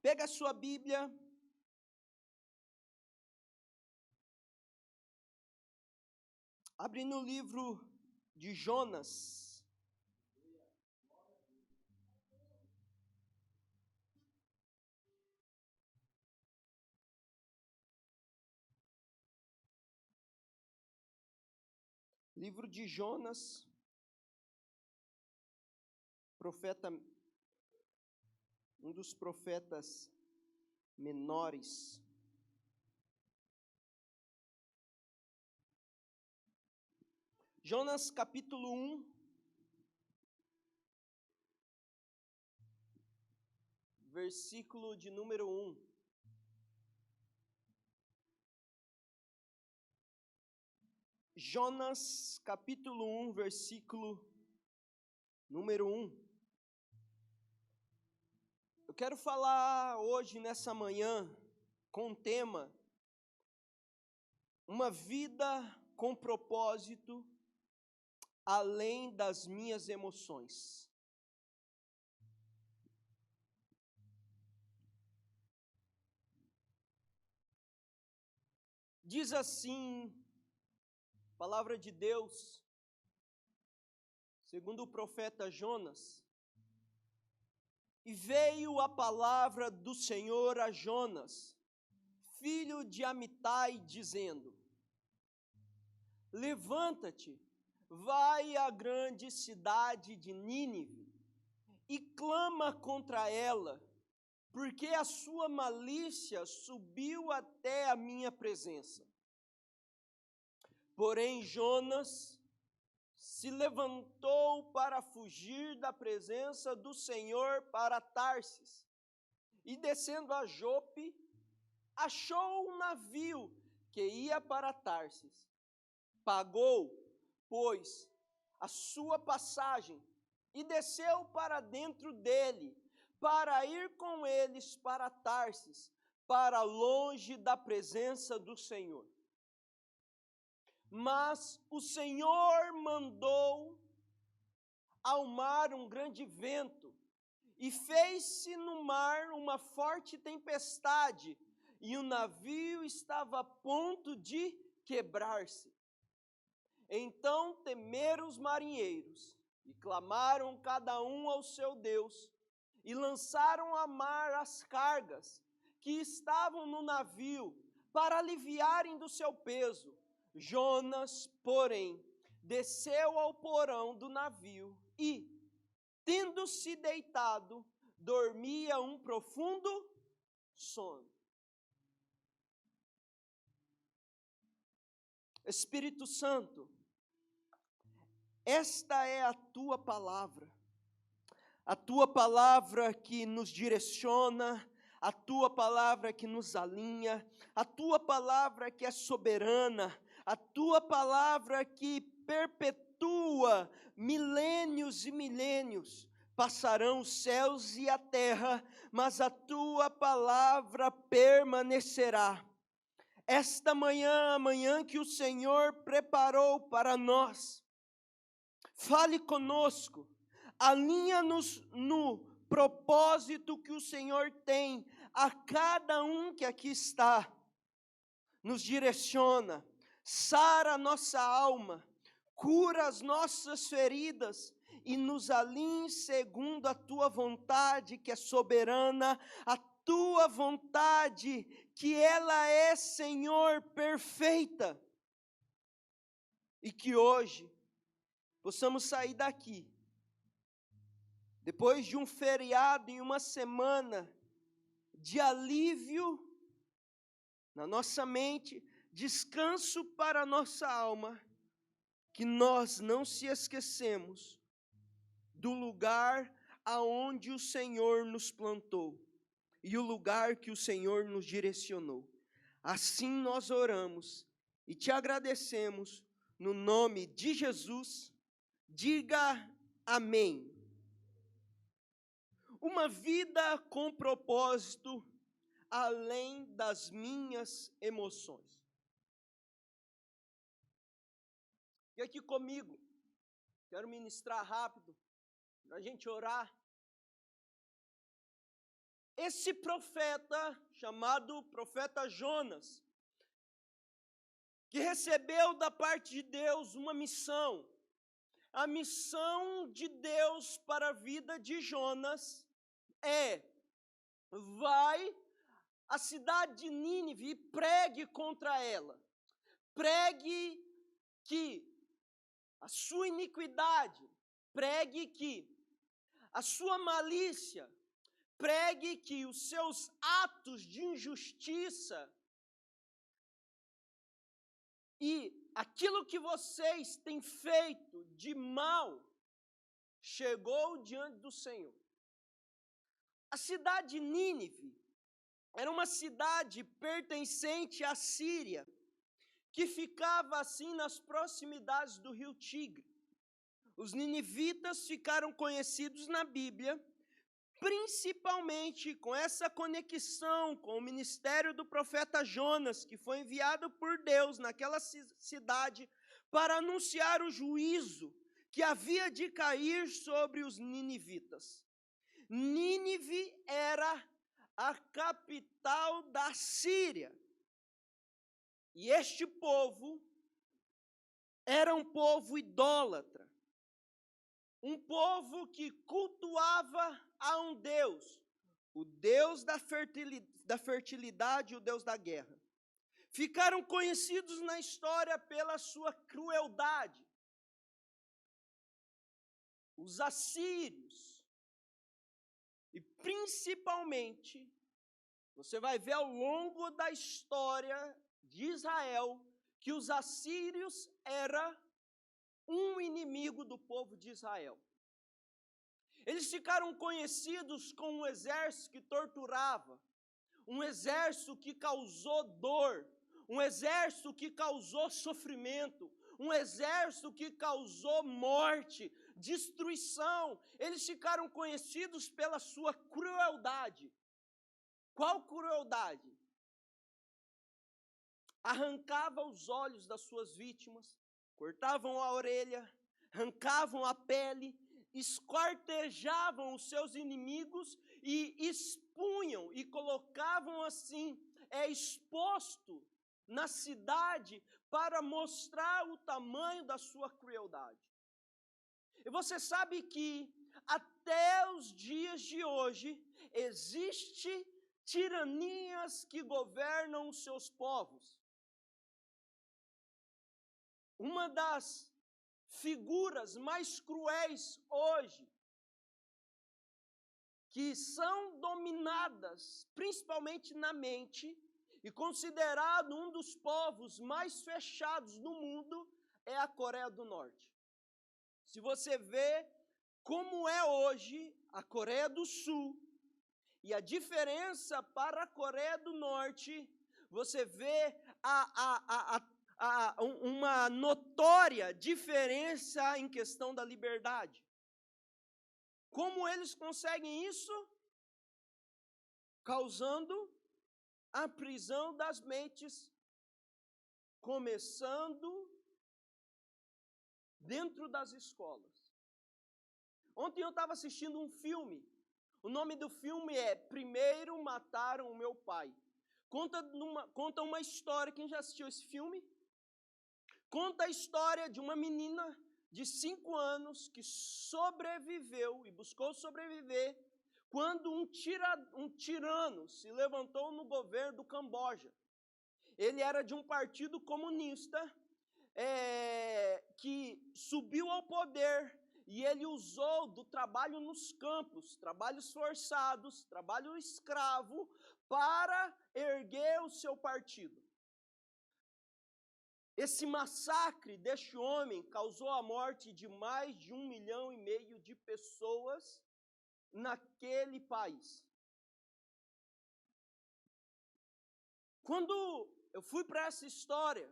Pega a sua Bíblia. Abre no livro de Jonas. Livro de Jonas, profeta, um dos profetas menores. Jonas capítulo 1, versículo de número 1. Jonas capítulo 1, versículo número 1. Eu quero falar hoje, nessa manhã, com o tema Uma vida com propósito além das minhas emoções. Diz assim, a palavra de Deus, segundo o profeta Jonas: E veio a palavra do Senhor a Jonas, filho de Amitai, dizendo: Levanta-te, vai à grande cidade de Nínive e clama contra ela, porque a sua malícia subiu até a minha presença. Porém, Jonas se levantou para fugir da presença do Senhor para Tarsis, e descendo a Jope, achou um navio que ia para Tarsis. Pagou, pois, a sua passagem e desceu para dentro dele, para ir com eles para Tarsis, para longe da presença do Senhor. Mas o Senhor mandou ao mar um grande vento, e fez-se no mar uma forte tempestade, e o navio estava a ponto de quebrar-se. Então temeram os marinheiros, e clamaram cada um ao seu Deus, e lançaram a mar as cargas que estavam no navio, para aliviarem do seu peso. Jonas, porém, desceu ao porão do navio e, tendo-se deitado, dormia um profundo sono. Espírito Santo, esta é a tua palavra que nos direciona, a tua palavra que nos alinha, a tua palavra que é soberana, a tua palavra que perpetua milênios e milênios. Passarão os céus e a terra, mas a tua palavra permanecerá. Esta manhã, a manhã que o Senhor preparou para nós, fale conosco, alinha-nos no propósito que o Senhor tem a cada um que aqui está. Nos direciona, sara a nossa alma, cura as nossas feridas e nos alinhe segundo a tua vontade, que é soberana, a tua vontade, que ela é, Senhor, perfeita. E que hoje possamos sair daqui, depois de um feriado e uma semana de alívio na nossa mente, descanso para a nossa alma, que nós não se esquecemos do lugar aonde o Senhor nos plantou e o lugar que o Senhor nos direcionou. Assim nós oramos e te agradecemos no nome de Jesus. Diga amém. Uma vida com propósito além das minhas emoções. E aqui comigo, quero ministrar rápido, para a gente orar. esse profeta, chamado profeta Jonas, que recebeu da parte de Deus uma missão. A missão de Deus para a vida de Jonas é: vai à cidade de Nínive e pregue contra ela. Pregue que a sua iniquidade, pregue que a sua malícia, pregue que os seus atos de injustiça e aquilo que vocês têm feito de mal chegou diante do Senhor. A cidade de Nínive era uma cidade pertencente à Síria, que ficava assim nas proximidades do rio Tigre. Os ninivitas ficaram conhecidos na Bíblia, principalmente com essa conexão com o ministério do profeta Jonas, que foi enviado por Deus naquela cidade para anunciar o juízo que havia de cair sobre os ninivitas. Nínive era a capital da Síria. E este povo era um povo idólatra. Um povo que cultuava a um Deus, o Deus da fertilidade e o Deus da guerra. Ficaram conhecidos na história pela sua crueldade. Os assírios, e principalmente, você vai ver ao longo da história de Israel, que os assírios eram um inimigo do povo de Israel. Eles ficaram conhecidos como um exército que torturava, um exército que causou dor, um exército que causou sofrimento, um exército que causou morte, destruição. Eles ficaram conhecidos pela sua crueldade. Qual crueldade? Arrancava os olhos das suas vítimas, cortavam a orelha, arrancavam a pele, esquartejavam os seus inimigos e expunham e colocavam assim, exposto na cidade para mostrar o tamanho da sua crueldade. E você sabe que até os dias de hoje existe tiranias que governam os seus povos. Uma das figuras mais cruéis hoje, que são dominadas principalmente na mente e considerado um dos povos mais fechados do mundo, é a Coreia do Norte. Se você vê como é hoje a Coreia do Sul e a diferença para a Coreia do Norte, você vê uma notória diferença em questão da liberdade. Como eles conseguem isso? Causando a prisão das mentes, começando dentro das escolas. Ontem eu estava assistindo um filme. O nome do filme é Primeiro Mataram o Meu Pai. Conta uma história. Quem já assistiu esse filme? Conta a história de uma menina de 5 anos que sobreviveu e buscou sobreviver quando um tirano se levantou no governo do Camboja. Ele era de um partido comunista que subiu ao poder e ele usou do trabalho nos campos, trabalhos forçados, trabalho escravo, para erguer o seu partido. Esse massacre deste homem causou a morte de mais de 1,5 milhão de pessoas naquele país. Quando eu fui para essa história,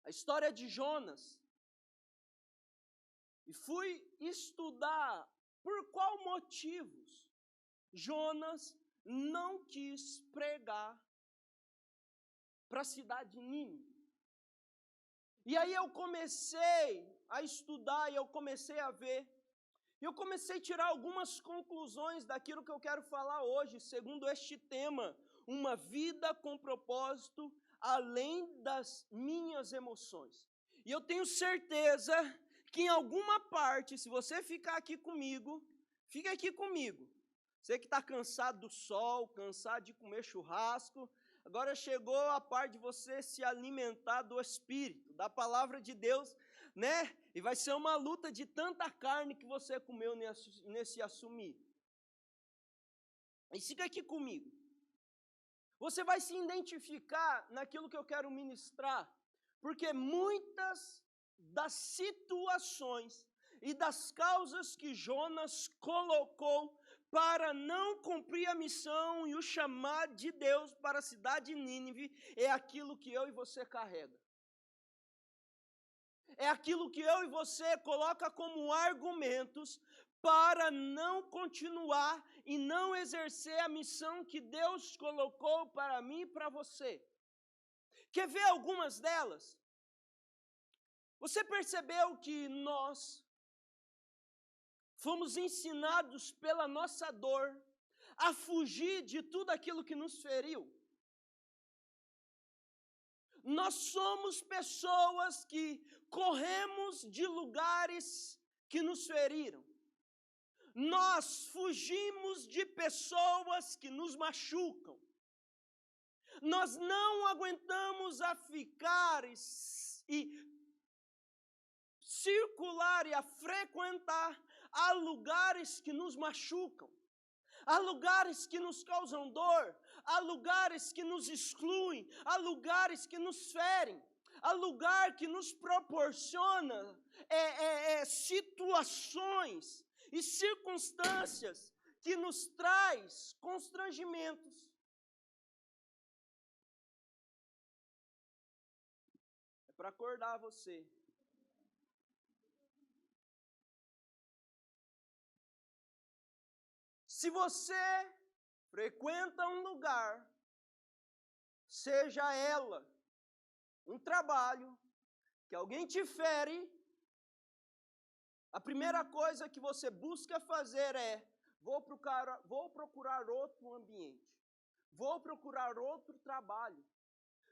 a história de Jonas, e fui estudar por qual motivos Jonas não quis pregar para a cidade de Nínive. E aí eu comecei a estudar e eu comecei a ver E eu comecei a tirar algumas conclusões daquilo que eu quero falar hoje, segundo este tema, uma vida com propósito além das minhas emoções. E eu tenho certeza que em alguma parte, se você ficar aqui comigo, fica aqui comigo. Você que está cansado do sol, cansado de comer churrasco, agora chegou a parte de você se alimentar do Espírito, da palavra de Deus, né? E vai ser uma luta de tanta carne que você comeu nesse assumir. E fica aqui comigo. Você vai se identificar naquilo que eu quero ministrar, porque muitas das situações e das causas que Jonas colocou para não cumprir a missão e o chamado de Deus para a cidade de Nínive é aquilo que eu e você carrega. É aquilo que eu e você coloca como argumentos para não continuar e não exercer a missão que Deus colocou para mim e para você. Quer ver algumas delas? Você percebeu que nós fomos ensinados pela nossa dor a fugir de tudo aquilo que nos feriu? Nós somos pessoas que corremos de lugares que nos feriram. Nós fugimos de pessoas que nos machucam. Nós não aguentamos a ficar e circular e a frequentar a lugares que nos machucam, a lugares que nos causam dor, a lugares que nos excluem, a lugares que nos ferem, a lugar que nos proporciona situações e circunstâncias que nos traz constrangimentos. É para acordar você. Se você frequenta um lugar, seja ela um trabalho, que alguém te fere, a primeira coisa que você busca fazer é: vou procurar outro ambiente, vou procurar outro trabalho.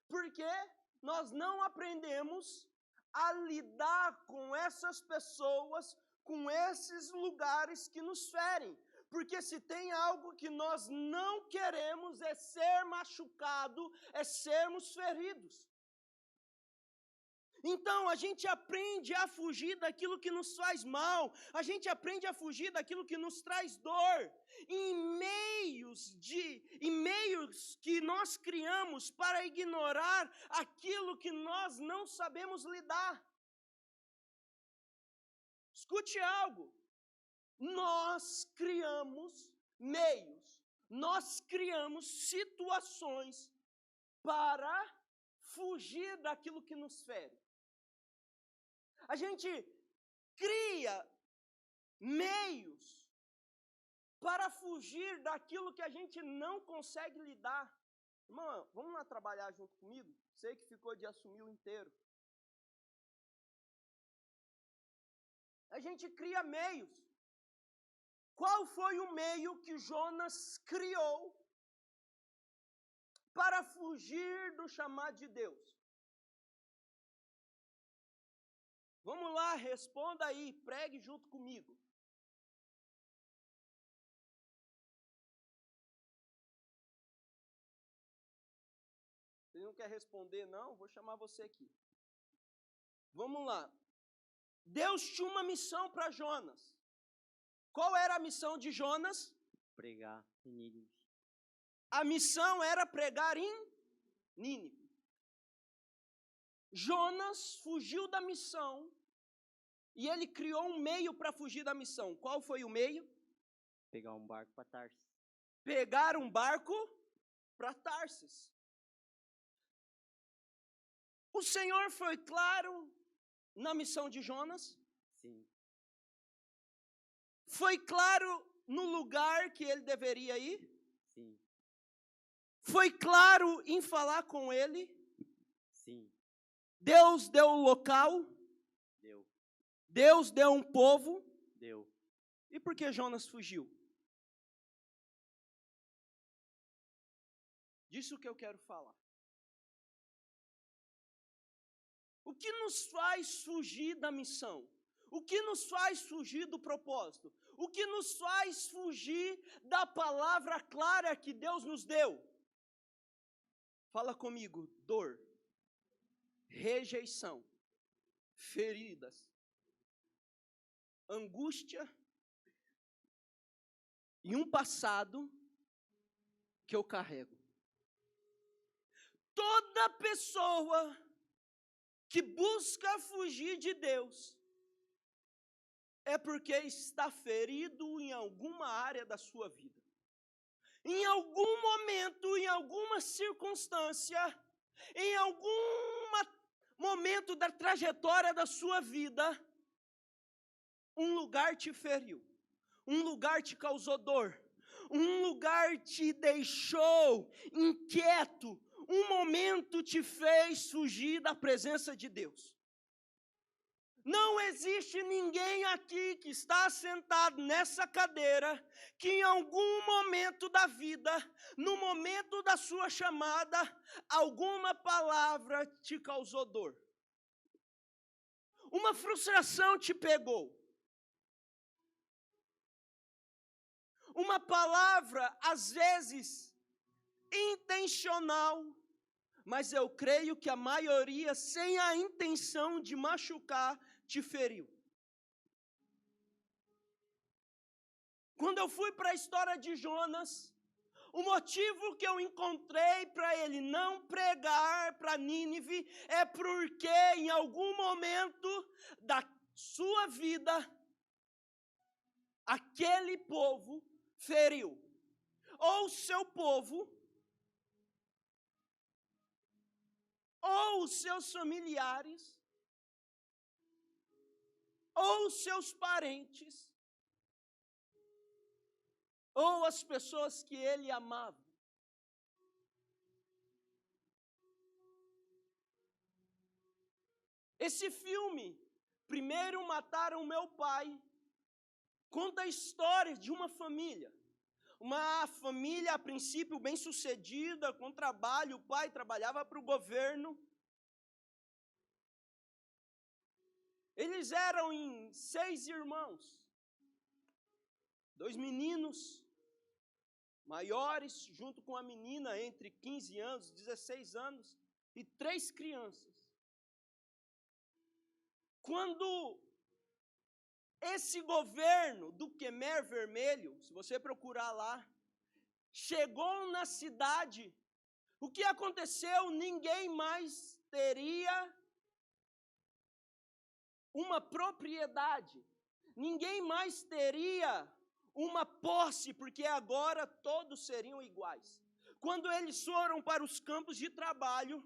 Porque nós não aprendemos a lidar com essas pessoas, com esses lugares que nos ferem. Porque se tem algo que nós não queremos é ser machucado, é sermos feridos. Então a gente aprende a fugir daquilo que nos faz mal, a gente aprende a fugir daquilo que nos traz dor, em meios que nós criamos para ignorar aquilo que nós não sabemos lidar. Escute algo. Nós criamos meios, nós criamos situações para fugir daquilo que nos fere. A gente cria meios para fugir daquilo que a gente não consegue lidar. Irmão, vamos lá trabalhar junto comigo? Sei que ficou de assumir o inteiro. A gente cria meios. Qual foi o meio que Jonas criou para fugir do chamado de Deus? Vamos lá, responda aí, pregue junto comigo. Você não quer responder, não? Vou chamar você aqui. Vamos lá. Deus tinha uma missão para Jonas. Qual era a missão de Jonas? Pregar em Nínive. A missão era pregar em Nínive. Jonas fugiu da missão e ele criou um meio para fugir da missão. Qual foi o meio? Pegar um barco para Tarsis. Pegar um barco para Tarsis. O Senhor foi claro na missão de Jonas? Sim. Foi claro no lugar que ele deveria ir? Sim. Foi claro em falar com ele? Sim. Deus deu o local? Deu. Deus deu um povo? Deu. E por que Jonas fugiu? Disso que eu quero falar. O que nos faz fugir da missão? O que nos faz fugir do propósito? O que nos faz fugir da palavra clara que Deus nos deu? Fala comigo: dor, rejeição, feridas, angústia e um passado que eu carrego. Toda pessoa que busca fugir de Deus é porque está ferido em alguma área da sua vida. Em algum momento, em alguma circunstância, em algum momento da trajetória da sua vida, um lugar te feriu, um lugar te causou dor, um lugar te deixou inquieto, um momento te fez fugir da presença de Deus. Não existe ninguém aqui que está sentado nessa cadeira que em algum momento da vida, no momento da sua chamada, alguma palavra te causou dor. Uma frustração te pegou. Uma palavra, às vezes, intencional, mas eu creio que a maioria, sem a intenção de machucar, te feriu. Quando eu fui para a história de Jonas, o motivo que eu encontrei para ele não pregar para Nínive é porque em algum momento da sua vida, aquele povo feriu ou seu povo, ou os seus familiares, ou os seus parentes, ou as pessoas que ele amava. Esse filme, Primeiro Mataram Meu Pai, conta a história de uma família. Uma família, a princípio, bem-sucedida, com trabalho. O pai trabalhava para o governo. Eles eram em 6 irmãos. 2 meninos maiores, junto com a menina entre 15 anos, 16 anos, e 3 crianças. Quando esse governo do Quemer Vermelho, se você procurar lá, chegou na cidade, o que aconteceu? Ninguém mais teria uma propriedade, ninguém mais teria uma posse, porque agora todos seriam iguais. Quando eles foram para os campos de trabalho,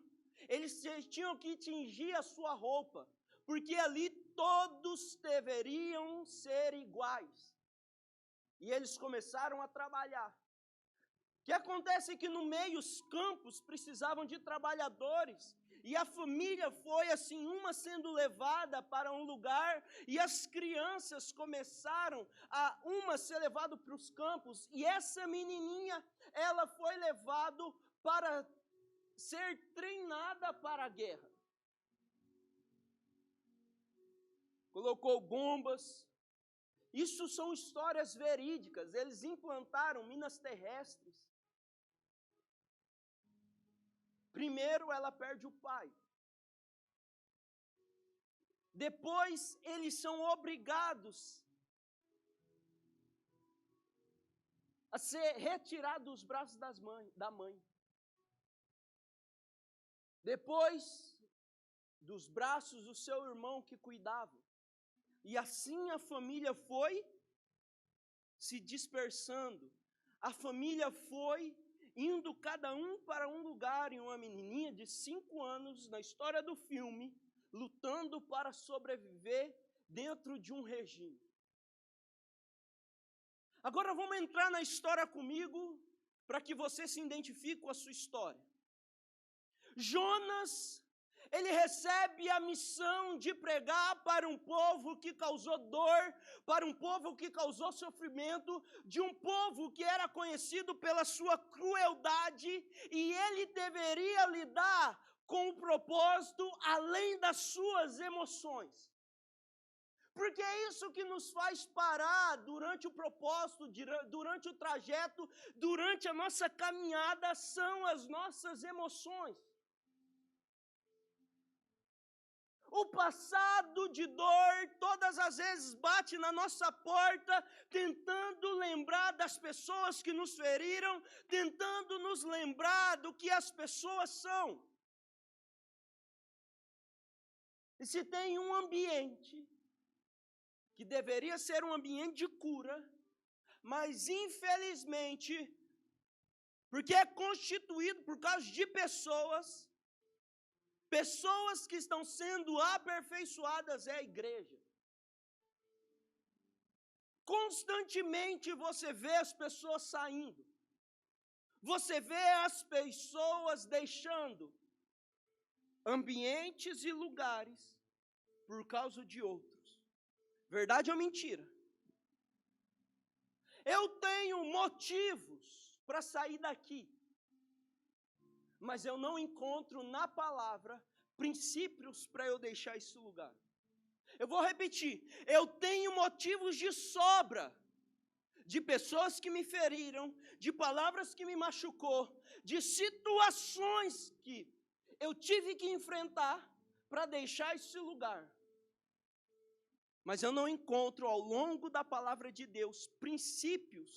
eles tinham que tingir a sua roupa, porque ali todos deveriam ser iguais. E eles começaram a trabalhar. O que acontece é que no meio os campos precisavam de trabalhadores, e a família foi assim, uma sendo levada para um lugar, e as crianças começaram a uma ser levada para os campos, e essa menininha, ela foi levada para ser treinada para a guerra. Colocou bombas. Isso são histórias verídicas. Eles implantaram minas terrestres. Primeiro ela perde o pai. Depois eles são obrigados a ser retirados dos braços da mãe. Depois dos braços do seu irmão que cuidava. E assim a família foi se dispersando. A família foi indo cada um para um lugar, e uma menininha de 5 anos, na história do filme, lutando para sobreviver dentro de um regime. Agora vamos entrar na história comigo, para que você se identifique com a sua história. Jonas ele recebe a missão de pregar para um povo que causou dor, para um povo que causou sofrimento, de um povo que era conhecido pela sua crueldade, e ele deveria lidar com o propósito além das suas emoções. Porque é isso que nos faz parar durante o propósito, durante o trajeto, durante a nossa caminhada, são as nossas emoções. O passado de dor, todas as vezes bate na nossa porta, tentando lembrar das pessoas que nos feriram, tentando nos lembrar do que as pessoas são. E se tem um ambiente que deveria ser um ambiente de cura, mas infelizmente, porque é constituído por causa de pessoas que estão sendo aperfeiçoadas, é a igreja. Constantemente você vê as pessoas saindo, você vê as pessoas deixando ambientes e lugares por causa de outros. Verdade ou mentira? Eu tenho motivos para sair daqui, mas eu não encontro na palavra princípios para eu deixar esse lugar. Eu vou repetir, eu tenho motivos de sobra, de pessoas que me feriram, de palavras que me machucou, de situações que eu tive que enfrentar para deixar esse lugar. Mas eu não encontro ao longo da palavra de Deus princípios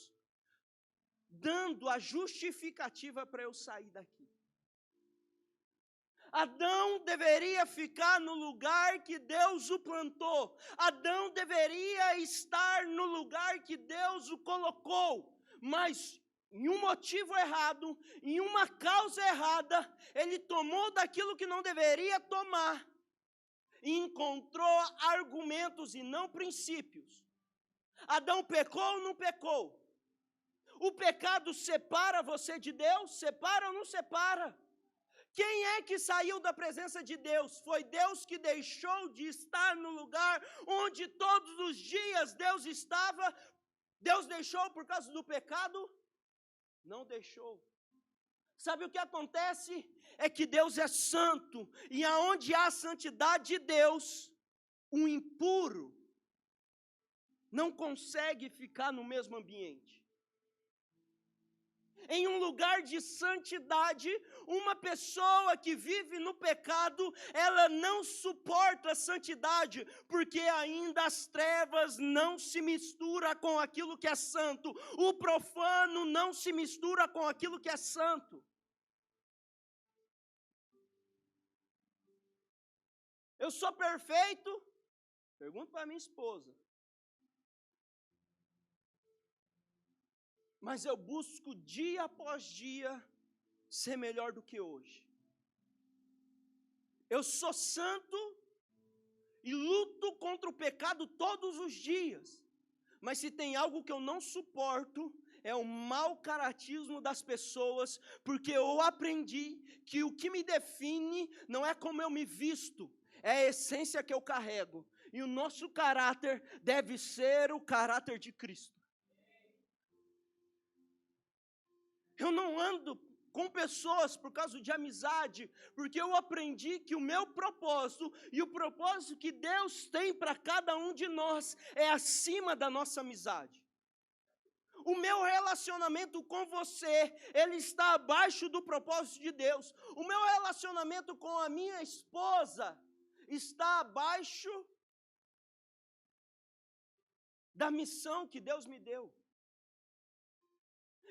dando a justificativa para eu sair daqui. Adão deveria ficar no lugar que Deus o plantou. Adão deveria estar no lugar que Deus o colocou. Mas em um motivo errado, em uma causa errada, ele tomou daquilo que não deveria tomar. E encontrou argumentos e não princípios. Adão pecou ou não pecou? O pecado separa você de Deus? Separa ou não separa? Quem é que saiu da presença de Deus? Foi Deus que deixou de estar no lugar onde todos os dias Deus estava? Deus deixou por causa do pecado? Não deixou. Sabe o que acontece? É que Deus é santo, e aonde há a santidade de Deus, o impuro não consegue ficar no mesmo ambiente. Em um lugar de santidade, uma pessoa que vive no pecado, ela não suporta a santidade, porque ainda as trevas não se misturam com aquilo que é santo. O profano não se mistura com aquilo que é santo. Eu sou perfeito? Pergunto para minha esposa. Mas eu busco dia após dia ser melhor do que hoje. Eu sou santo e luto contra o pecado todos os dias. Mas se tem algo que eu não suporto, é o mau caratismo das pessoas, porque eu aprendi que o que me define não é como eu me visto, é a essência que eu carrego. E o nosso caráter deve ser o caráter de Cristo. Eu não ando com pessoas por causa de amizade, porque eu aprendi que o meu propósito e o propósito que Deus tem para cada um de nós é acima da nossa amizade. O meu relacionamento com você, ele está abaixo do propósito de Deus. O meu relacionamento com a minha esposa está abaixo da missão que Deus me deu.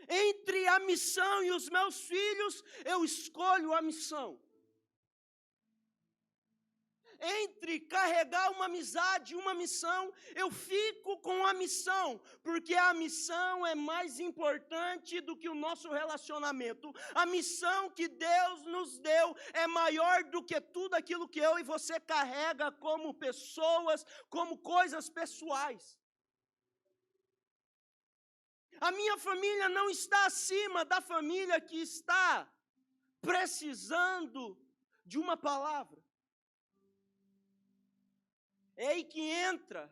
Entre a missão e os meus filhos, eu escolho a missão. Entre carregar uma amizade e uma missão, eu fico com a missão, porque a missão é mais importante do que o nosso relacionamento. A missão que Deus nos deu é maior do que tudo aquilo que eu e você carrega como pessoas, como coisas pessoais. A minha família não está acima da família que está precisando de uma palavra. É aí que entra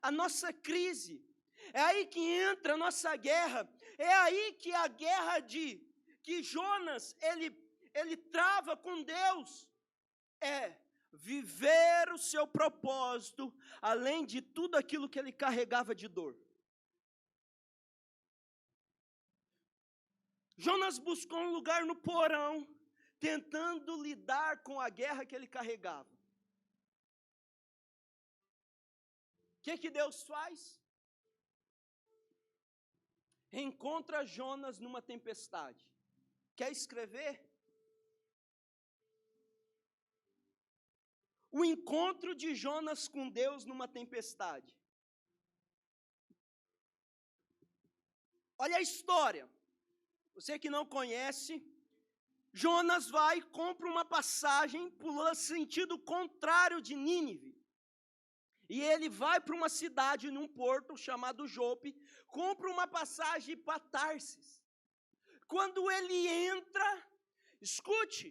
a nossa crise. É aí que entra a nossa guerra. É aí que a guerra que Jonas, ele trava com Deus. É viver o seu propósito, além de tudo aquilo que ele carregava de dor. Jonas buscou um lugar no porão, tentando lidar com a guerra que ele carregava. O que Deus faz? Encontra Jonas numa tempestade. Quer escrever? O encontro de Jonas com Deus numa tempestade. Olha a história. Você que não conhece, Jonas vai e compra uma passagem pulando sentido contrário de Nínive. E ele vai para uma cidade, num porto chamado Jope, compra uma passagem para Tarsis. Quando ele entra, escute,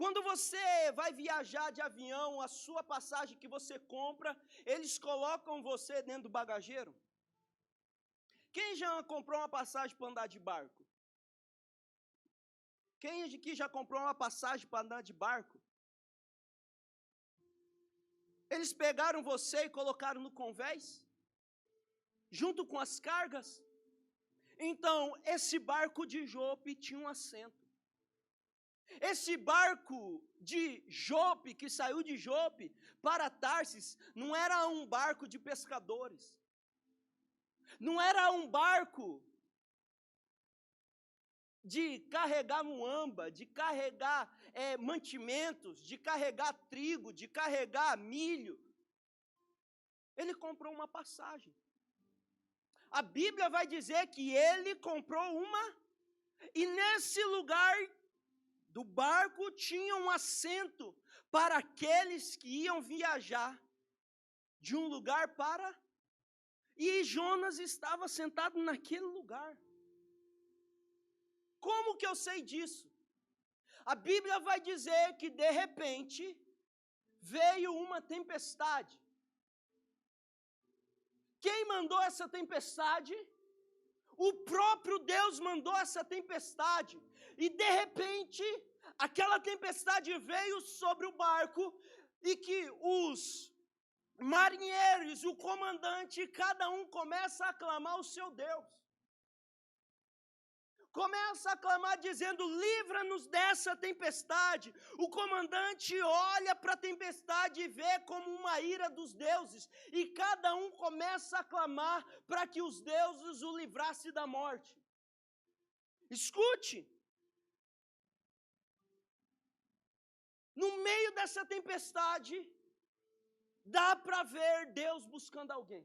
quando você vai viajar de avião, a sua passagem que você compra, eles colocam você dentro do bagageiro. Quem já comprou uma passagem para andar de barco? Quem aqui já comprou uma passagem para andar de barco? Eles pegaram você e colocaram no convés, junto com as cargas. Então, esse barco de Jope tinha um assento. Esse barco de Jope, que saiu de Jope para Tarsis, não era um barco de pescadores. Não era um barco de carregar muamba, de carregar mantimentos, de carregar trigo, de carregar milho. Ele comprou uma passagem. A Bíblia vai dizer que ele comprou uma, e nesse lugar do barco tinha um assento para aqueles que iam viajar de um lugar para... E Jonas estava sentado naquele lugar. Como que eu sei disso? A Bíblia vai dizer que de repente veio uma tempestade. Quem mandou essa tempestade? O próprio Deus mandou essa tempestade. E de repente, aquela tempestade veio sobre o barco e que os marinheiros, o comandante, cada um começa a aclamar o seu Deus. Começa a clamar dizendo, livra-nos dessa tempestade. O comandante olha para a tempestade e vê como uma ira dos deuses. E cada um começa a clamar para que os deuses o livrassem da morte. Escute. No meio dessa tempestade, dá para ver Deus buscando alguém.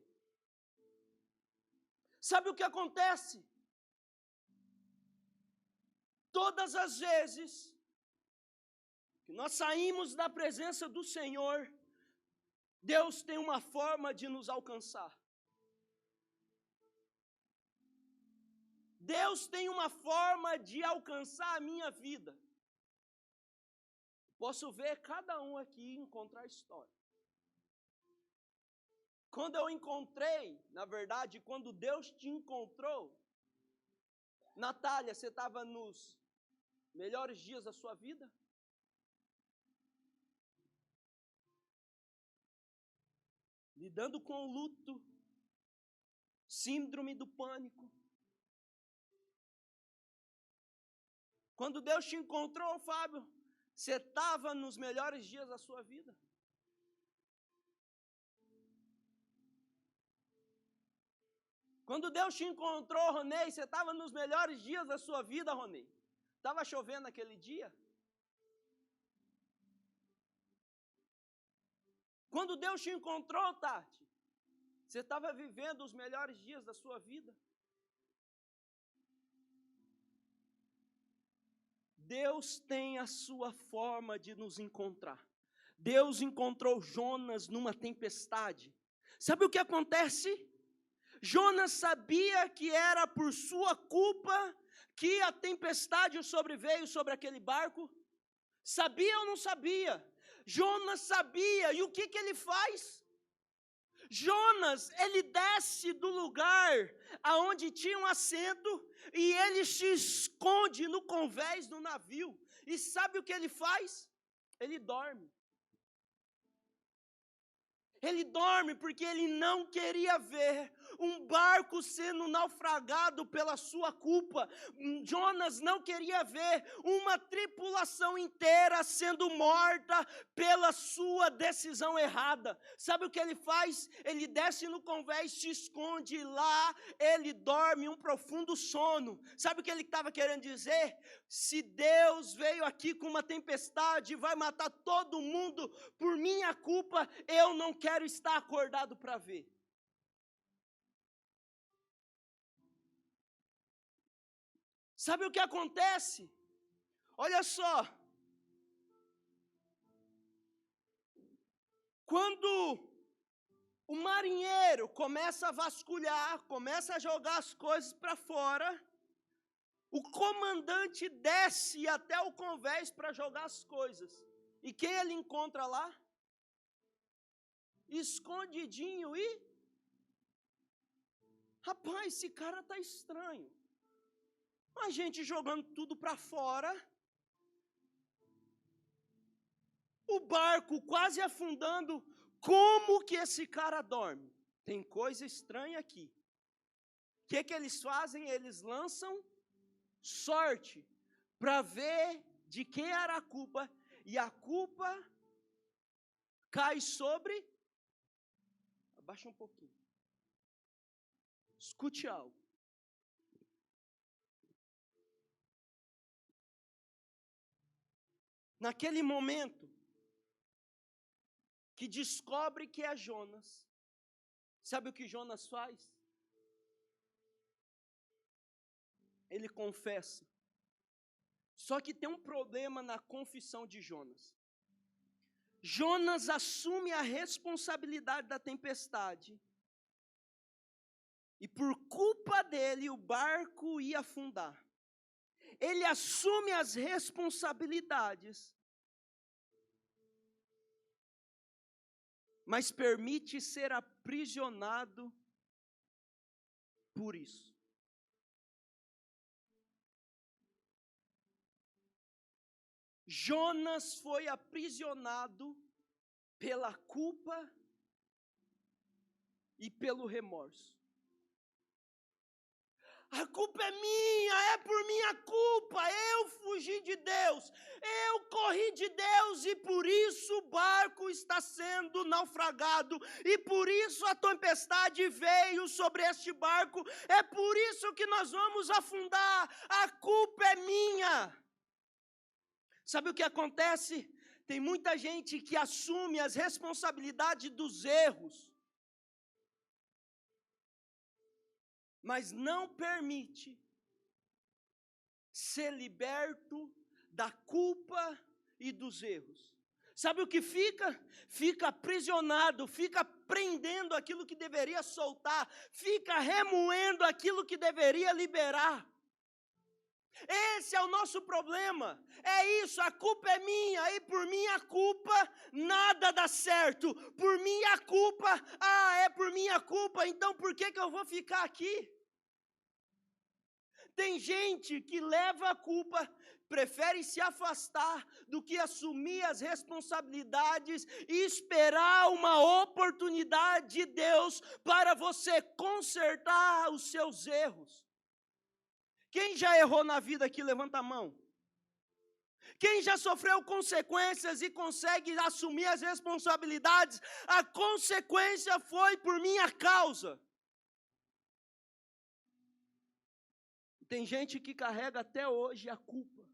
Sabe o que acontece? Todas as vezes que nós saímos da presença do Senhor, Deus tem uma forma de nos alcançar. Deus tem uma forma de alcançar a minha vida. Posso ver cada um aqui encontrar história. Quando eu encontrei, na verdade, quando Deus te encontrou, Natália, você estava nos melhores dias da sua vida? Lidando com o luto, síndrome do pânico. Quando Deus te encontrou, Fábio, você estava nos melhores dias da sua vida? Quando Deus te encontrou, Ronei, você estava nos melhores dias da sua vida, Ronei? Estava chovendo naquele dia? Quando Deus te encontrou, Tati, você estava vivendo os melhores dias da sua vida? Deus tem a sua forma de nos encontrar. Deus encontrou Jonas numa tempestade. Sabe o que acontece? Jonas sabia que era por sua culpa que a tempestade sobreveio sobre aquele barco. Sabia ou não sabia? Jonas sabia, e o que ele faz? Jonas, ele desce do lugar aonde tinha um assento e ele se esconde no convés do navio. E sabe o que ele faz? Ele dorme. Ele dorme porque ele não queria ver um barco sendo naufragado pela sua culpa. Jonas não queria ver uma tripulação inteira sendo morta pela sua decisão errada. Sabe o que ele faz? Ele desce no convés, se esconde lá, ele dorme um profundo sono. Sabe o que ele estava querendo dizer? Se Deus veio aqui com uma tempestade e vai matar todo mundo por minha culpa, eu não quero estar acordado para ver. Sabe o que acontece? Olha só. Quando o marinheiro começa a vasculhar, começa a jogar as coisas para fora, o comandante desce até o convés para jogar as coisas. E quem ele encontra lá? Escondidinho e... Rapaz, esse cara tá estranho. A gente jogando tudo para fora. O barco quase afundando. Como que esse cara dorme? Tem coisa estranha aqui. O que eles fazem? Eles lançam sorte para ver de quem era a culpa. E a culpa cai sobre... Abaixa um pouquinho. Escute algo. Naquele momento que descobre que é Jonas, sabe o que Jonas faz? Ele confessa. Só que tem um problema na confissão de Jonas. Jonas assume a responsabilidade da tempestade. E por culpa dele, o barco ia afundar. Ele assume as responsabilidades, mas permite ser aprisionado por isso. Jonas foi aprisionado pela culpa e pelo remorso. A culpa é minha, é por minha culpa, eu fugi de Deus, eu corri de Deus e por isso o barco está sendo naufragado, e por isso a tempestade veio sobre este barco, é por isso que nós vamos afundar, a culpa é minha. Sabe o que acontece? Tem muita gente que assume as responsabilidades dos erros, mas não permite ser liberto da culpa e dos erros. Sabe o que fica? Fica aprisionado, fica prendendo aquilo que deveria soltar, fica remoendo aquilo que deveria liberar. Esse é o nosso problema, é isso, a culpa é minha, e por minha culpa nada dá certo, por minha culpa, é por minha culpa, então por que eu vou ficar aqui? Tem gente que leva a culpa, prefere se afastar do que assumir as responsabilidades e esperar uma oportunidade de Deus para você consertar os seus erros. Quem já errou na vida aqui, levanta a mão. Quem já sofreu consequências e consegue assumir as responsabilidades, a consequência foi por minha causa. Tem gente que carrega até hoje a culpa.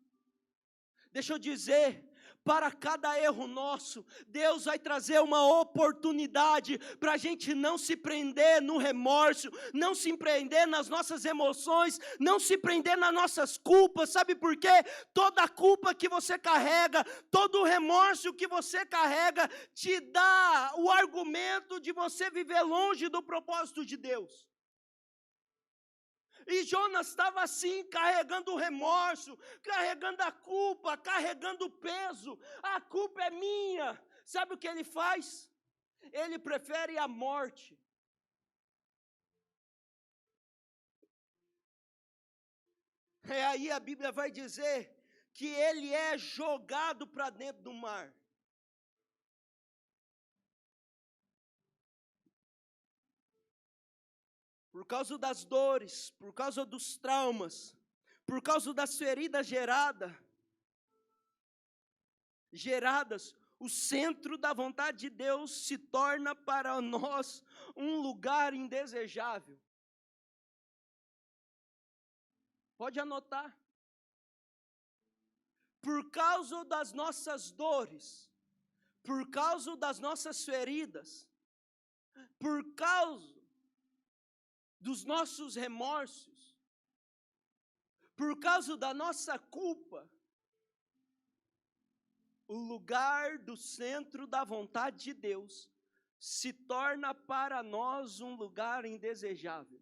Deixa eu dizer, para cada erro nosso, Deus vai trazer uma oportunidade para a gente não se prender no remorso, não se prender nas nossas emoções, não se prender nas nossas culpas. Sabe por quê? Toda a culpa que você carrega, todo o remorso que você carrega, te dá o argumento de você viver longe do propósito de Deus. E Jonas estava assim, carregando o remorso, carregando a culpa, carregando o peso. A culpa é minha. Sabe o que ele faz? Ele prefere a morte. E aí a Bíblia vai dizer que ele é jogado para dentro do mar. Por causa das dores, por causa dos traumas, por causa das feridas geradas, o centro da vontade de Deus se torna para nós um lugar indesejável. Pode anotar. Por causa das nossas dores, por causa das nossas feridas, por causa dos nossos remorsos, por causa da nossa culpa, o lugar do centro da vontade de Deus se torna para nós um lugar indesejável.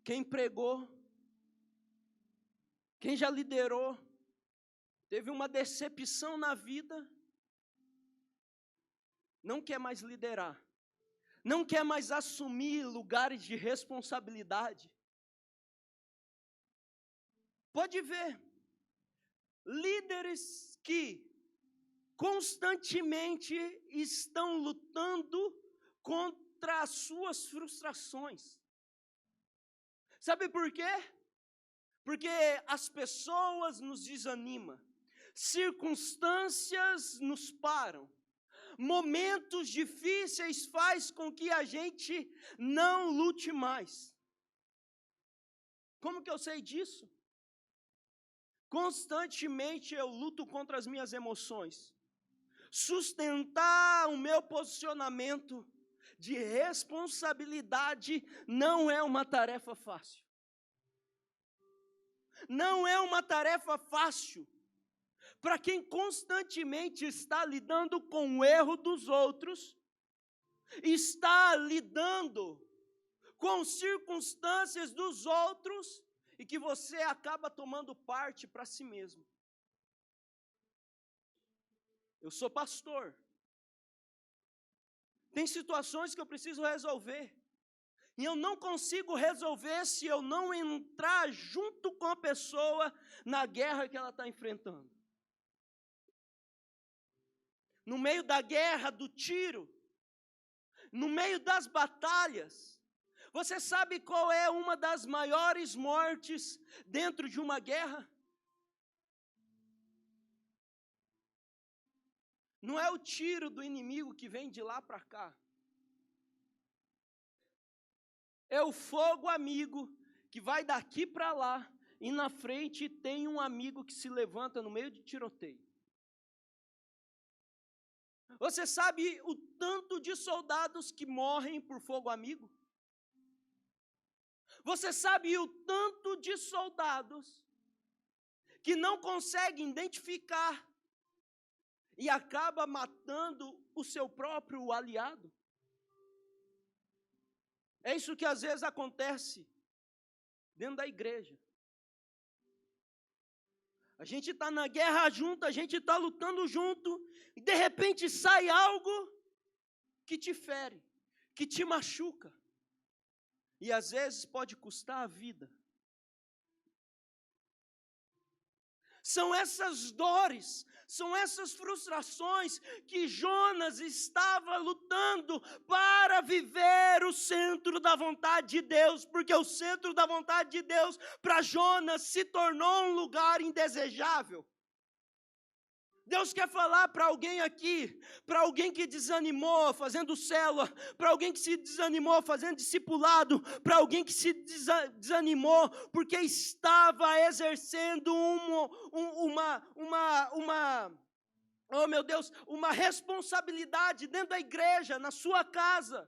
Quem pregou, quem já liderou, teve uma decepção na vida, não quer mais liderar, não quer mais assumir lugares de responsabilidade. Pode ver, líderes que constantemente estão lutando contra as suas frustrações. Sabe por quê? Porque as pessoas nos desanimam, circunstâncias nos param, momentos difíceis faz com que a gente não lute mais. Como que eu sei disso? Constantemente eu luto contra as minhas emoções. Sustentar o meu posicionamento de responsabilidade não é uma tarefa fácil. Não é uma tarefa fácil para quem constantemente está lidando com o erro dos outros, está lidando com circunstâncias dos outros e que você acaba tomando parte para si mesmo. Eu sou pastor. Tem situações que eu preciso resolver. E eu não consigo resolver se eu não entrar junto com a pessoa na guerra que ela está enfrentando. No meio da guerra, do tiro, no meio das batalhas. Você sabe qual é uma das maiores mortes dentro de uma guerra? Não é o tiro do inimigo que vem de lá para cá. É o fogo amigo que vai daqui para lá e na frente tem um amigo que se levanta no meio de tiroteio. Você sabe o tanto de soldados que morrem por fogo amigo? Você sabe o tanto de soldados que não conseguem identificar e acaba matando o seu próprio aliado? É isso que às vezes acontece dentro da igreja. A gente está na guerra junto, a gente está lutando junto, e de repente sai algo que te fere, que te machuca. E às vezes pode custar a vida. São essas dores, são essas frustrações que Jonas estava lutando para viver o centro da vontade de Deus, porque o centro da vontade de Deus para Jonas se tornou um lugar indesejável. Deus quer falar para alguém aqui, para alguém que desanimou fazendo célula, para alguém que se desanimou fazendo discipulado, para alguém que se desanimou porque estava exercendo uma responsabilidade dentro da igreja, na sua casa,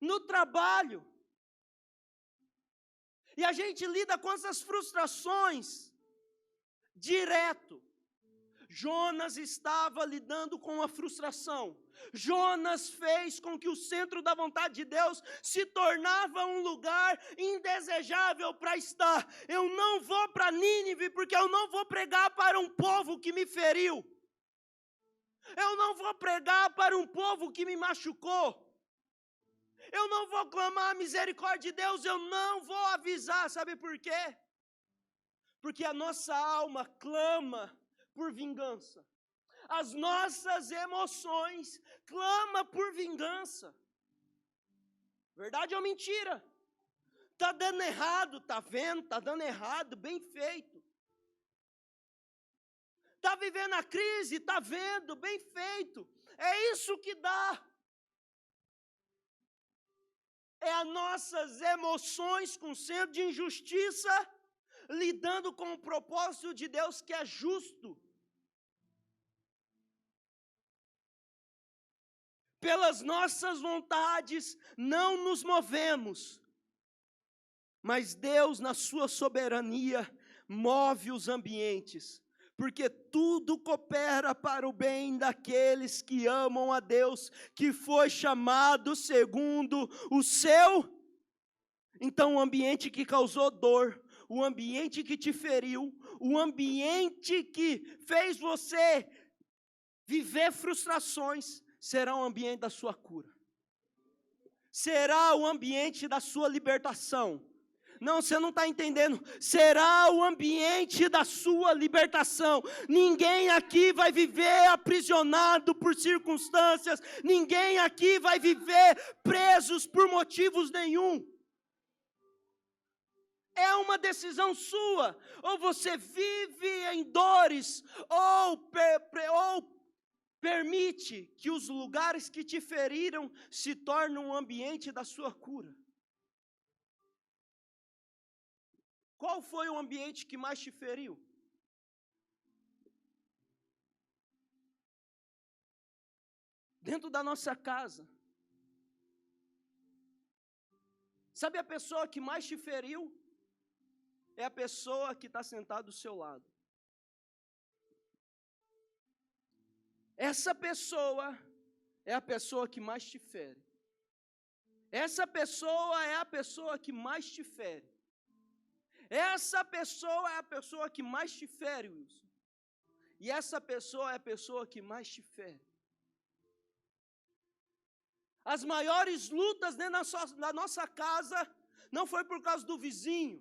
no trabalho. E a gente lida com essas frustrações direto. Jonas estava lidando com a frustração. Jonas fez com que o centro da vontade de Deus se tornava um lugar indesejável para estar. Eu não vou para Nínive porque eu não vou pregar para um povo que me feriu. Eu não vou pregar para um povo que me machucou. Eu não vou clamar a misericórdia de Deus, eu não vou avisar. Sabe por quê? Porque a nossa alma clama por vingança. As nossas emoções clamam por vingança. Verdade ou mentira? Está dando errado, está vendo? Está dando errado, bem feito. Está vivendo a crise, está vendo, bem feito. É isso que dá. É as nossas emoções com senso de injustiça, lidando com o propósito de Deus que é justo. Pelas nossas vontades não nos movemos, mas Deus, na sua soberania, move os ambientes, porque tudo coopera para o bem daqueles que amam a Deus, que foi chamado segundo o seu. Então, o ambiente que causou dor, o ambiente que te feriu, o ambiente que fez você viver frustrações, será o ambiente da sua cura. Será o ambiente da sua libertação. Não, você não está entendendo. Será o ambiente da sua libertação. Ninguém aqui vai viver aprisionado por circunstâncias. Ninguém aqui vai viver presos por motivos nenhum. É uma decisão sua. Ou você vive em dores, ou permite que os lugares que te feriram se tornem um ambiente da sua cura. Qual foi o ambiente que mais te feriu? Dentro da nossa casa. Sabe a pessoa que mais te feriu? É a pessoa que está sentada do seu lado. Essa pessoa é a pessoa que mais te fere. Essa pessoa é a pessoa que mais te fere. Essa pessoa é a pessoa que mais te fere, Wilson. E essa pessoa é a pessoa que mais te fere. As maiores lutas dentro da nossa casa não foi por causa do vizinho,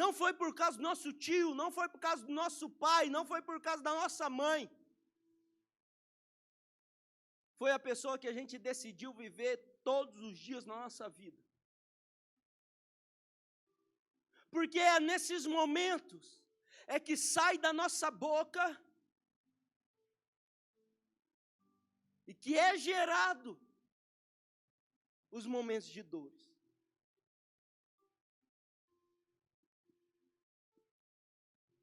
não foi por causa do nosso tio, não foi por causa do nosso pai, não foi por causa da nossa mãe. Foi a pessoa que a gente decidiu viver todos os dias na nossa vida. Porque é nesses momentos é que sai da nossa boca e que é gerado os momentos de dores.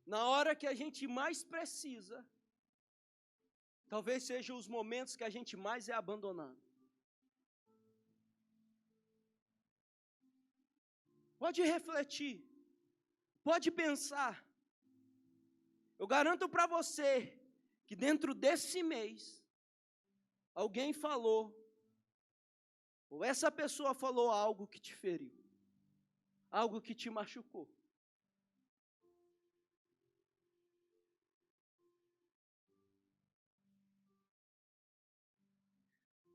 Na hora que a gente mais precisa, talvez sejam os momentos que a gente mais é abandonado. Pode refletir. Pode pensar. Eu garanto para você que dentro desse mês, alguém falou, ou essa pessoa falou algo que te feriu, algo que te machucou.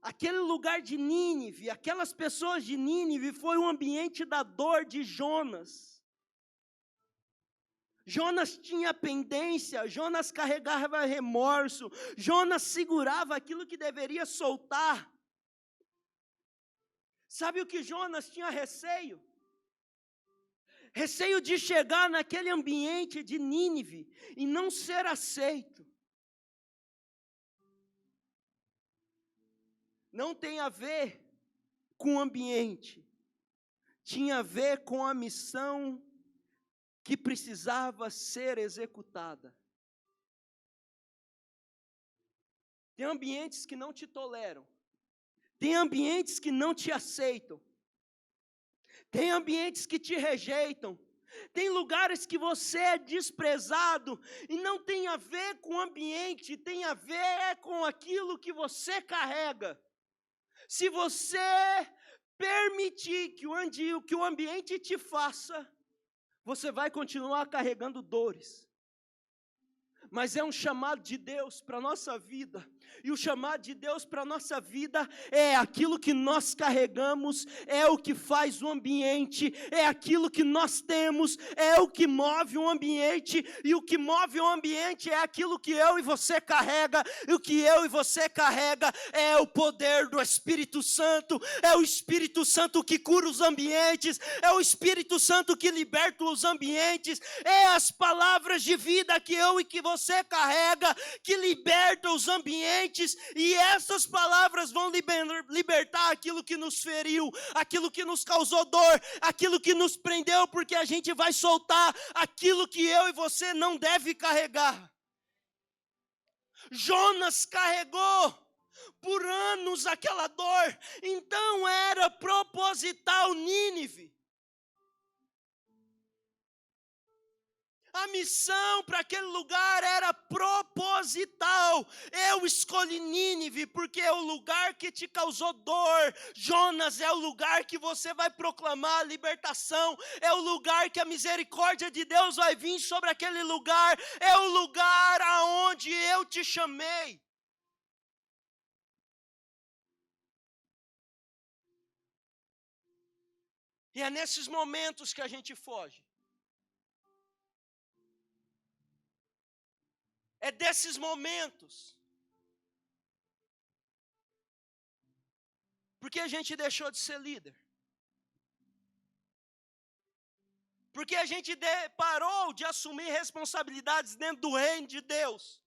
Aquele lugar de Nínive, aquelas pessoas de Nínive, foi o ambiente da dor de Jonas. Jonas tinha pendência, Jonas carregava remorso, Jonas segurava aquilo que deveria soltar. Sabe o que Jonas tinha receio? Receio de chegar naquele ambiente de Nínive e não ser aceito. Não tem a ver com o ambiente, tinha a ver com a missão que precisava ser executada. Tem ambientes que não te toleram, tem ambientes que não te aceitam, tem ambientes que te rejeitam, Tem lugares que você é desprezado e não tem a ver com o ambiente, tem a ver com aquilo que você carrega. Se você permitir que o ambiente te faça, você vai continuar carregando dores. Mas é um chamado de Deus para a nossa vida. E o chamado de Deus para a nossa vida é aquilo que nós carregamos, é o que faz o ambiente, é aquilo que nós temos, é o que move o ambiente. E o que move o ambiente é aquilo que eu e você carrega. E o que eu e você carrega é o poder do Espírito Santo. É o Espírito Santo que cura os ambientes, é o Espírito Santo que liberta os ambientes, é as palavras de vida que eu e que você carrega, que liberta os ambientes, e essas palavras vão libertar aquilo que nos feriu, aquilo que nos causou dor, aquilo que nos prendeu, porque a gente vai soltar aquilo que eu e você não deve carregar. Jonas carregou por anos aquela dor, então era proposital Nínive. A missão para aquele lugar era proposital. Eu escolhi Nínive porque é o lugar que te causou dor. Jonas é o lugar que você vai proclamar a libertação. É o lugar que a misericórdia de Deus vai vir sobre aquele lugar. É o lugar aonde eu te chamei. E é nesses momentos que a gente foge. É desses momentos. Porque a gente deixou de ser líder. Porque a gente parou de assumir responsabilidades dentro do reino de Deus.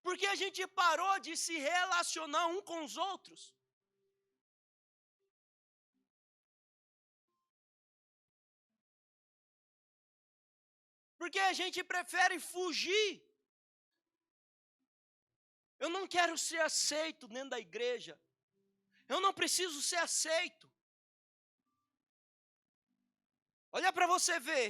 Porque a gente parou de se relacionar um com os outros. Porque a gente prefere fugir. Eu não quero ser aceito dentro da igreja. Eu não preciso ser aceito. Olha para você ver.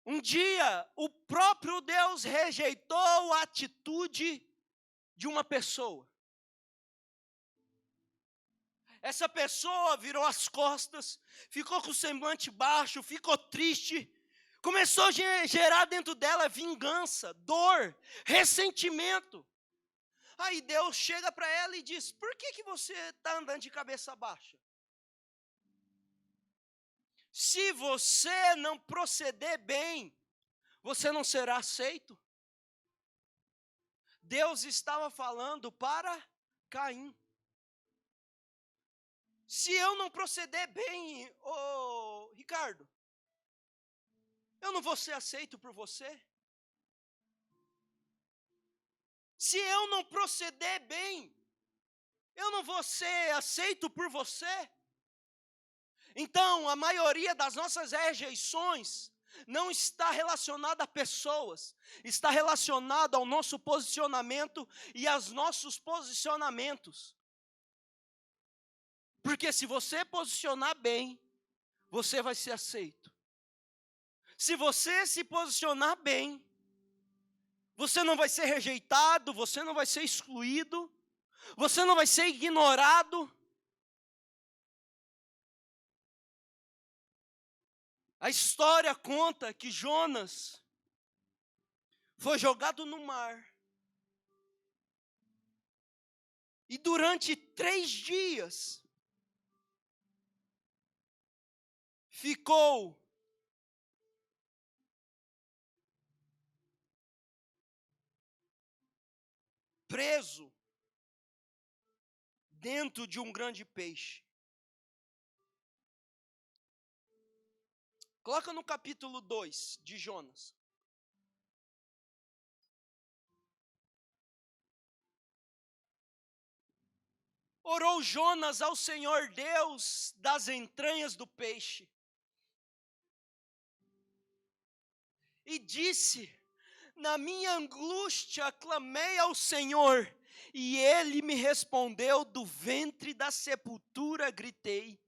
Um dia, o próprio Deus rejeitou a atitude de uma pessoa. Essa pessoa virou as costas, ficou com o semblante baixo, ficou triste. Começou a gerar dentro dela vingança, dor, ressentimento. Aí Deus chega para ela e diz: por que você está andando de cabeça baixa? Se você não proceder bem, você não será aceito. Deus estava falando para Caim. Se eu não proceder bem, Ricardo, eu não vou ser aceito por você. Se eu não proceder bem, eu não vou ser aceito por você. Então, a maioria das nossas rejeições não está relacionada a pessoas, está relacionada ao nosso posicionamento e aos nossos posicionamentos. Porque se você posicionar bem, você vai ser aceito. Se você se posicionar bem, você não vai ser rejeitado, você não vai ser excluído, você não vai ser ignorado. A história conta que Jonas foi jogado no mar. E durante 3 dias, ficou preso dentro de um grande peixe. Coloca no capítulo 2 de Jonas. Orou Jonas ao Senhor Deus das entranhas do peixe. E disse: na minha angústia clamei ao Senhor, e Ele me respondeu, do ventre da sepultura gritei.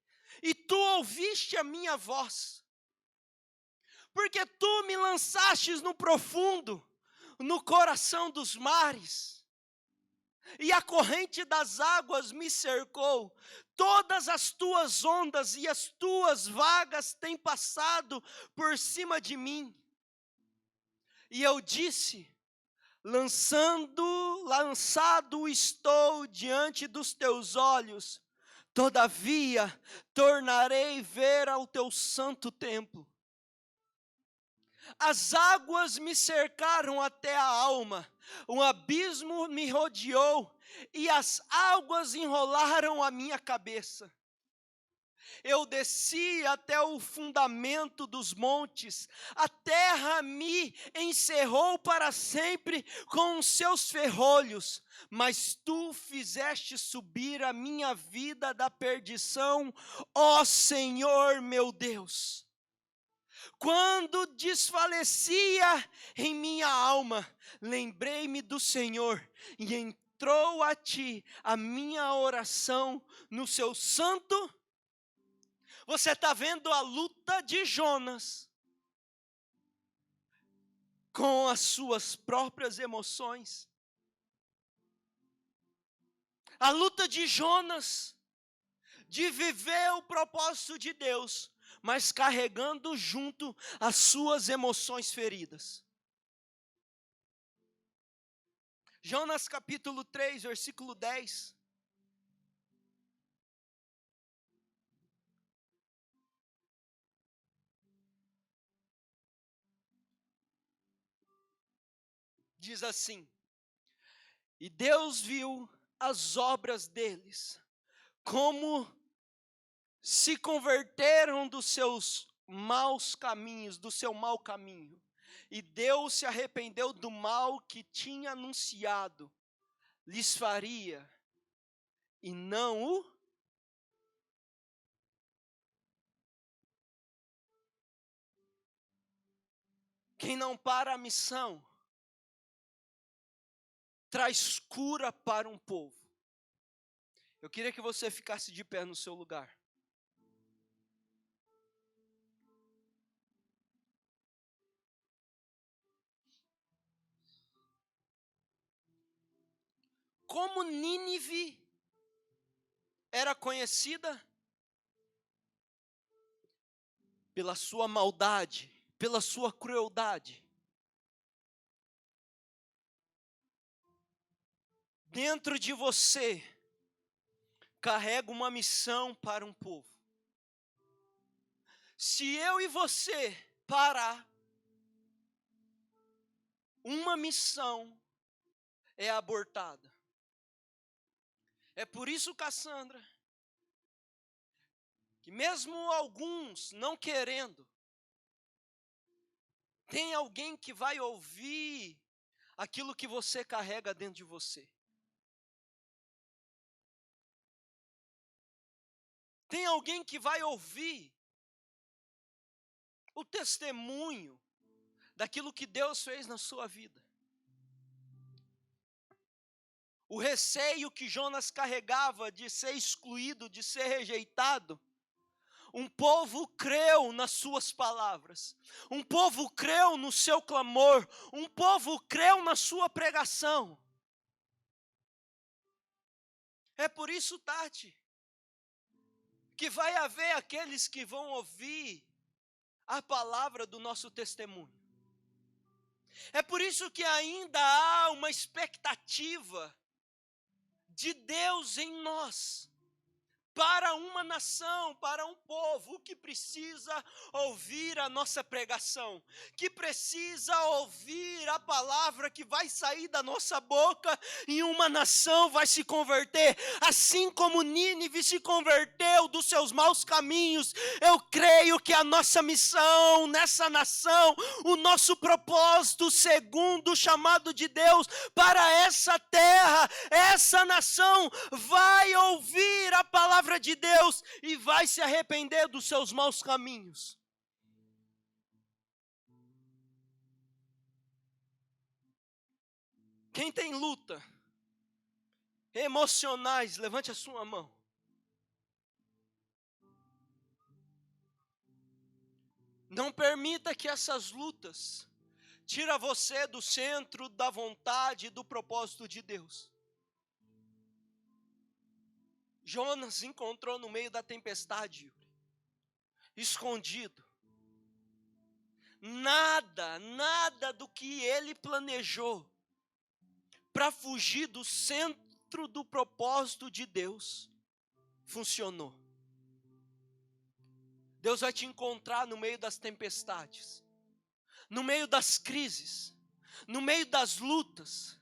e tu ouviste a minha voz. Porque tu me lançastes no profundo, no coração dos mares, e a corrente das águas me cercou. Todas as tuas ondas e as tuas vagas têm passado por cima de mim. E eu disse: lançado estou diante dos teus olhos, todavia tornarei ver ao teu santo templo. As águas me cercaram até a alma, um abismo me rodeou, e as águas enrolaram a minha cabeça. Eu desci até o fundamento dos montes, a terra me encerrou para sempre com os seus ferrolhos, mas tu fizeste subir a minha vida da perdição, ó Senhor meu Deus. Quando desfalecia em minha alma, lembrei-me do Senhor, e entrou a ti a minha oração no seu santo. Você está vendo a luta de Jonas com as suas próprias emoções. A luta de Jonas de viver o propósito de Deus, mas carregando junto as suas emoções feridas. Jonas capítulo 3, versículo 10. Diz assim: e Deus viu as obras deles, como se converteram dos seus maus caminhos, do seu mau caminho. E Deus se arrependeu do mal que tinha anunciado, lhes faria, e não o... Quem não para a missão, traz cura para um povo. Eu queria que você ficasse de pé no seu lugar. Como Nínive era conhecida? Pela sua maldade, pela sua crueldade. Dentro de você, carrega uma missão para um povo. Se eu e você parar, uma missão é abortada. É por isso, Cassandra, que mesmo alguns não querendo, tem alguém que vai ouvir aquilo que você carrega dentro de você. Tem alguém que vai ouvir o testemunho daquilo que Deus fez na sua vida. O receio que Jonas carregava de ser excluído, de ser rejeitado. Um povo creu nas suas palavras. Um povo creu no seu clamor. Um povo creu na sua pregação. É por isso, Tati, que vai haver aqueles que vão ouvir a palavra do nosso testemunho. É por isso que ainda há uma expectativa de Deus em nós, para uma nação, para um povo que precisa ouvir a nossa pregação, que precisa ouvir a palavra que vai sair da nossa boca e uma nação vai se converter, assim como Nínive se converteu dos seus maus caminhos. Eu creio que a nossa missão nessa nação, o nosso propósito segundo o chamado de Deus para essa terra, essa nação vai ouvir a palavra de Deus e vai se arrepender dos seus maus caminhos. Quem tem luta emocionais, levante a sua mão. Não permita que essas lutas tirem você do centro da vontade e do propósito de Deus. Jonas encontrou no meio da tempestade, escondido. Nada do que ele planejou para fugir do centro do propósito de Deus funcionou. Deus vai te encontrar no meio das tempestades, no meio das crises, no meio das lutas,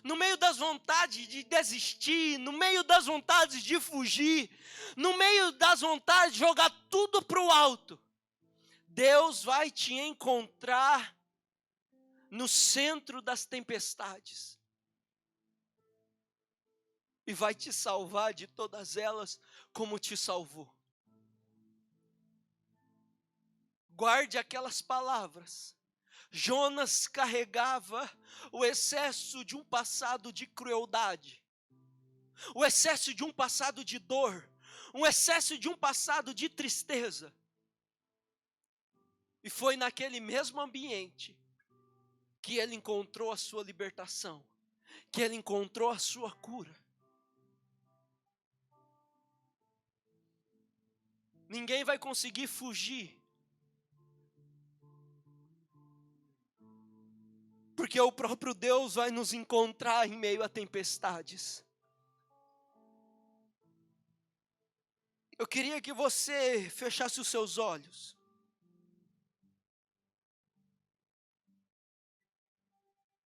no meio das vontades de desistir, no meio das vontades de fugir, no meio das vontades de jogar tudo para o alto. Deus vai te encontrar no centro das tempestades e vai te salvar de todas elas como te salvou. Guarde aquelas palavras. Jonas carregava o excesso de um passado de crueldade, o excesso de um passado de dor, um excesso de um passado de tristeza. E foi naquele mesmo ambiente que ele encontrou a sua libertação, que ele encontrou a sua cura. Ninguém vai conseguir fugir, porque o próprio Deus vai nos encontrar em meio a tempestades. Eu queria que você fechasse os seus olhos.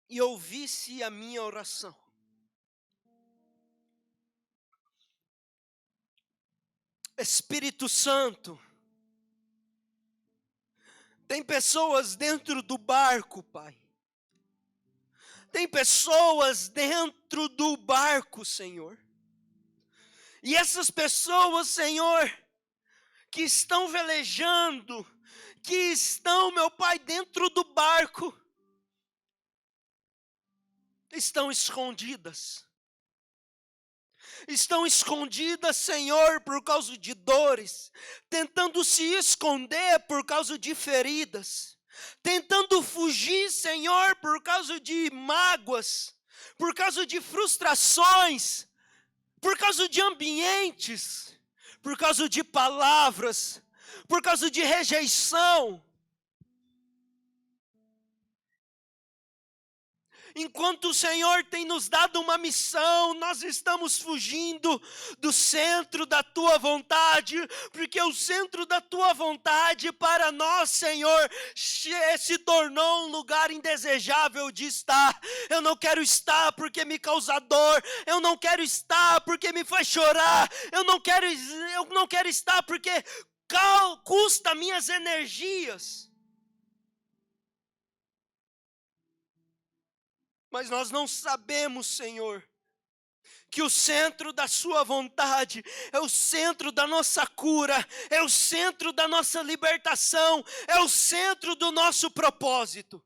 E ouvisse a minha oração. Espírito Santo, tem pessoas dentro do barco, Pai. Tem pessoas dentro do barco, Senhor. E essas pessoas, Senhor, que estão velejando, que estão, meu Pai, dentro do barco, estão escondidas. Estão escondidas, Senhor, por causa de dores, tentando se esconder por causa de feridas, tentando fugir, Senhor, por causa de mágoas, por causa de frustrações, por causa de ambientes, por causa de palavras, por causa de rejeição. Enquanto o Senhor tem nos dado uma missão, nós estamos fugindo do centro da Tua vontade, porque o centro da Tua vontade para nós, Senhor, se tornou um lugar indesejável de estar. Eu não quero estar porque me causa dor, eu não quero estar porque me faz chorar, eu não quero estar porque custa minhas energias. Mas nós não sabemos, Senhor, que o centro da sua vontade é o centro da nossa cura, é o centro da nossa libertação, é o centro do nosso propósito.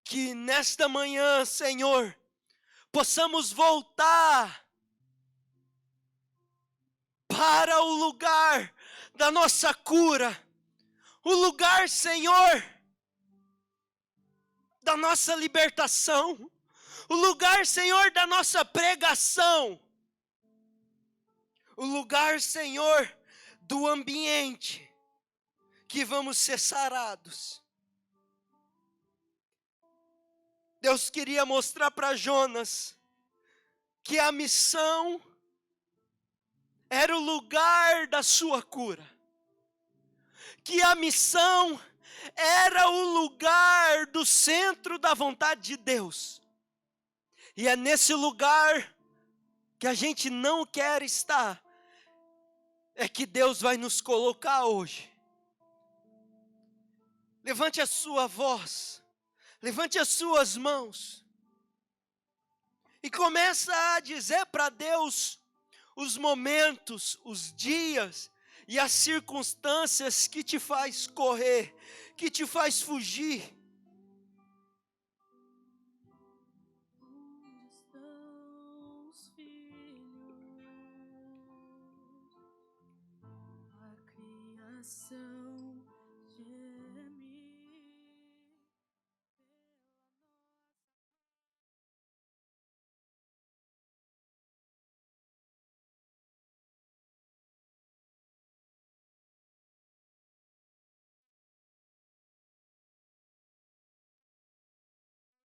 Que nesta manhã, Senhor, possamos voltar para o lugar da nossa cura, o lugar, Senhor, da nossa libertação, o lugar, Senhor, da nossa pregação, o lugar, Senhor, do ambiente que vamos ser sarados. Deus queria mostrar para Jonas que a missão era o lugar da sua cura, que a missão era o lugar do centro da vontade de Deus. E é nesse lugar que a gente não quer estar, é que Deus vai nos colocar hoje. Levante a sua voz, levante as suas mãos, e começa a dizer para Deus os momentos, os dias e as circunstâncias que te faz correr, que te faz fugir. Onde estão os filhos? A criação coração